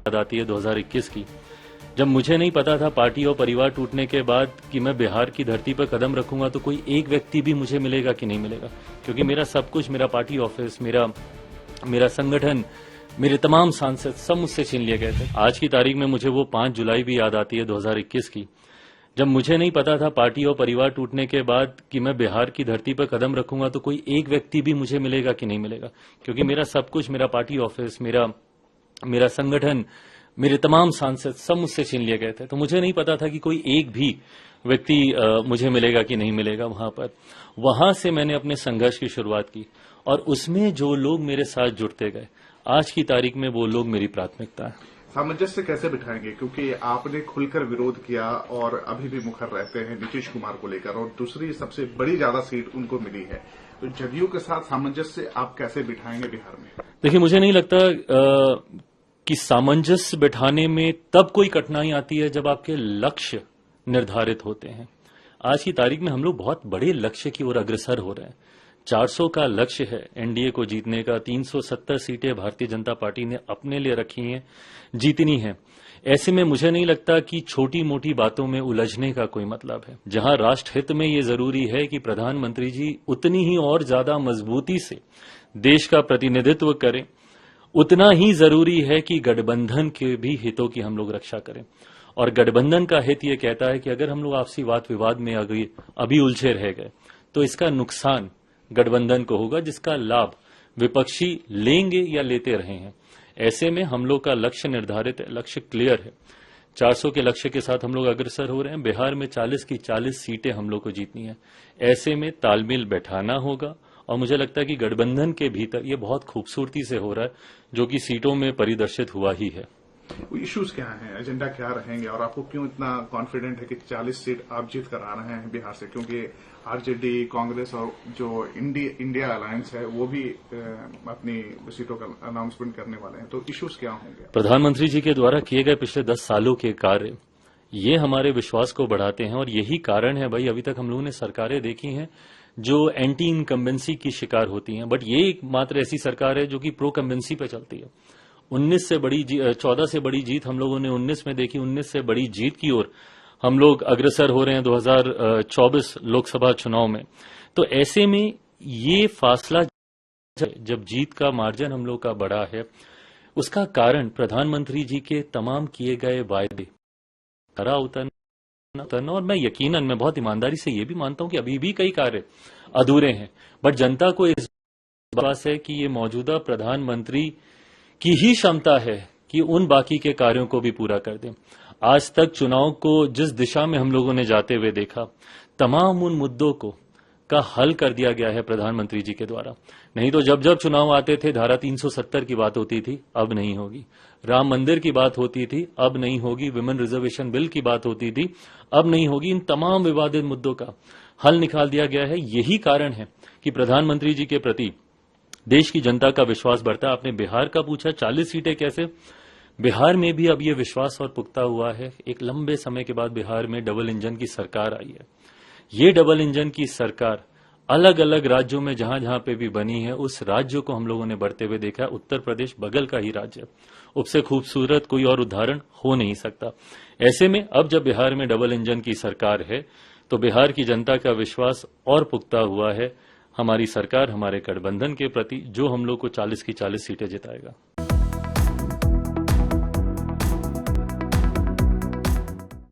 याद आती है 2021 की, जब मुझे नहीं पता था पार्टी और परिवार टूटने के बाद कि मैं बिहार की धरती पर कदम रखूंगा तो कोई एक व्यक्ति भी मुझे मिलेगा कि नहीं मिलेगा, क्योंकि मेरा सब कुछ, मेरा पार्टी ऑफिस, मेरा संगठन, मेरे तमाम सांसद सब मुझसे छीन लिए गए थे। आज की तारीख में मुझे वो 5 जुलाई भी याद आती है 2021 की, जब मुझे नहीं पता था पार्टी और परिवार टूटने के बाद कि मैं बिहार की धरती पर कदम रखूंगा तो कोई एक व्यक्ति भी मुझे मिलेगा कि नहीं मिलेगा, क्योंकि मेरा सब कुछ, मेरा पार्टी ऑफिस, मेरा संगठन, मेरे तमाम सांसद सब मुझसे छीन लिए गए थे। तो मुझे नहीं पता था कि कोई एक भी व्यक्ति मुझे मिलेगा कि नहीं मिलेगा वहां पर। वहां से मैंने अपने संघर्ष की शुरुआत की और उसमें जो लोग मेरे साथ जुड़ते गए, आज की तारीख में वो लोग मेरी प्राथमिकता है। सामंजस्य कैसे बिठाएंगे, क्योंकि आपने खुलकर विरोध किया और अभी भी मुखर रहते हैं नीतीश कुमार को लेकर, और दूसरी सबसे बड़ी ज्यादा सीट उनको मिली है, तो जदयू के साथ सामंजस्य आप कैसे बिठाएंगे बिहार में? देखिए, मुझे नहीं लगता कि सामंजस्य बिठाने में तब कोई कठिनाई आती है जब आपके लक्ष्य निर्धारित होते हैं। आज की तारीख में हम लोग बहुत बड़े लक्ष्य की ओर अग्रसर हो रहे हैं। 400 का लक्ष्य है एनडीए को जीतने का, 370 सीटें भारतीय जनता पार्टी ने अपने लिए रखी हैं, जीतनी है। ऐसे में मुझे नहीं लगता कि छोटी मोटी बातों में उलझने का कोई मतलब है। जहां राष्ट्र हित में ये जरूरी है कि प्रधानमंत्री जी उतनी ही और ज्यादा मजबूती से देश का प्रतिनिधित्व करें, उतना ही जरूरी है कि गठबंधन के भी हितों की हम लोग रक्षा करें। और गठबंधन का हित ये कहता है कि अगर हम लोग आपसी वाद विवाद में अभी उलझे रह गए तो इसका नुकसान गठबंधन को होगा, जिसका लाभ विपक्षी लेंगे या लेते रहे हैं। ऐसे में हम लोग का लक्ष्य निर्धारित है, लक्ष्य क्लियर है। 400 के लक्ष्य के साथ हम लोग अग्रसर हो रहे हैं। बिहार में 40 की 40 सीटें हम लोग को जीतनी है। ऐसे में तालमेल बैठाना होगा और मुझे लगता है कि गठबंधन के भीतर ये बहुत खूबसूरती से हो रहा है, जो कि सीटों में परिदर्शित हुआ ही है। इश्यूज क्या हैं, एजेंडा क्या रहेंगे, और आपको क्यों इतना कॉन्फिडेंट है कि 40 सीट आप जीत कर आ रहे हैं बिहार से? क्योंकि आरजेडी, कांग्रेस और जो इंडिया अलायंस है वो भी अपनी सीटों का अनाउंसमेंट करने वाले हैं, तो इश्यूज क्या होंगे? प्रधानमंत्री जी के द्वारा किए गए पिछले 10 सालों के कार्य ये हमारे विश्वास को बढ़ाते हैं और यही कारण है भाई, अभी तक हम लोगों ने सरकारें देखी हैं जो एंटी इनकम्बेंसी की शिकार होती हैं, बट ये एकमात्र ऐसी सरकार है जो कि प्रो कम्बेंसी पे चलती है। 14 से बड़ी जीत हम लोगों ने 19 में देखी। 19 से बड़ी जीत की ओर हम लोग अग्रसर हो रहे हैं 2024 लोकसभा चुनाव में। तो ऐसे में ये फासला, जब जीत का मार्जिन हम लोग का बड़ा है, उसका कारण प्रधानमंत्री जी के तमाम किए गए वायदे खरा उतरना, और मैं बहुत ईमानदारी से ये भी मानता हूं कि अभी भी कई कार्य अधूरे हैं, बट जनता को इस विश्वास है कि ये मौजूदा प्रधानमंत्री की ही क्षमता है कि उन बाकी के कार्यों को भी पूरा कर दें। आज तक चुनाव को जिस दिशा में हम लोगों ने जाते हुए देखा, तमाम उन मुद्दों को का हल कर दिया गया है प्रधानमंत्री जी के द्वारा। नहीं तो जब जब चुनाव आते थे धारा 370 की बात होती थी, अब नहीं होगी। राम मंदिर की बात होती थी, अब नहीं होगी। विमेन रिजर्वेशन बिल की बात होती थी, अब नहीं होगी। इन तमाम विवादित मुद्दों का हल निकाल दिया गया है। यही कारण है कि प्रधानमंत्री जी के प्रति देश की जनता का विश्वास बढ़ता है। आपने बिहार का पूछा, 40 सीटें कैसे? बिहार में भी अब यह विश्वास और पुख्ता हुआ है। एक लंबे समय के बाद बिहार में डबल इंजन की सरकार आई है। ये डबल इंजन की सरकार अलग अलग राज्यों में जहां जहां पे भी बनी है, उस राज्यों को हम लोगों ने बढ़ते हुए देखा है। उत्तर प्रदेश बगल का ही राज्य, उससे खूबसूरत कोई और उदाहरण हो नहीं सकता। ऐसे में अब जब बिहार में डबल इंजन की सरकार है तो बिहार की जनता का विश्वास और पुख्ता हुआ है हमारी सरकार, हमारे गठबंधन के प्रति, जो हम लोग को 40 की 40 सीटें जिताएगा।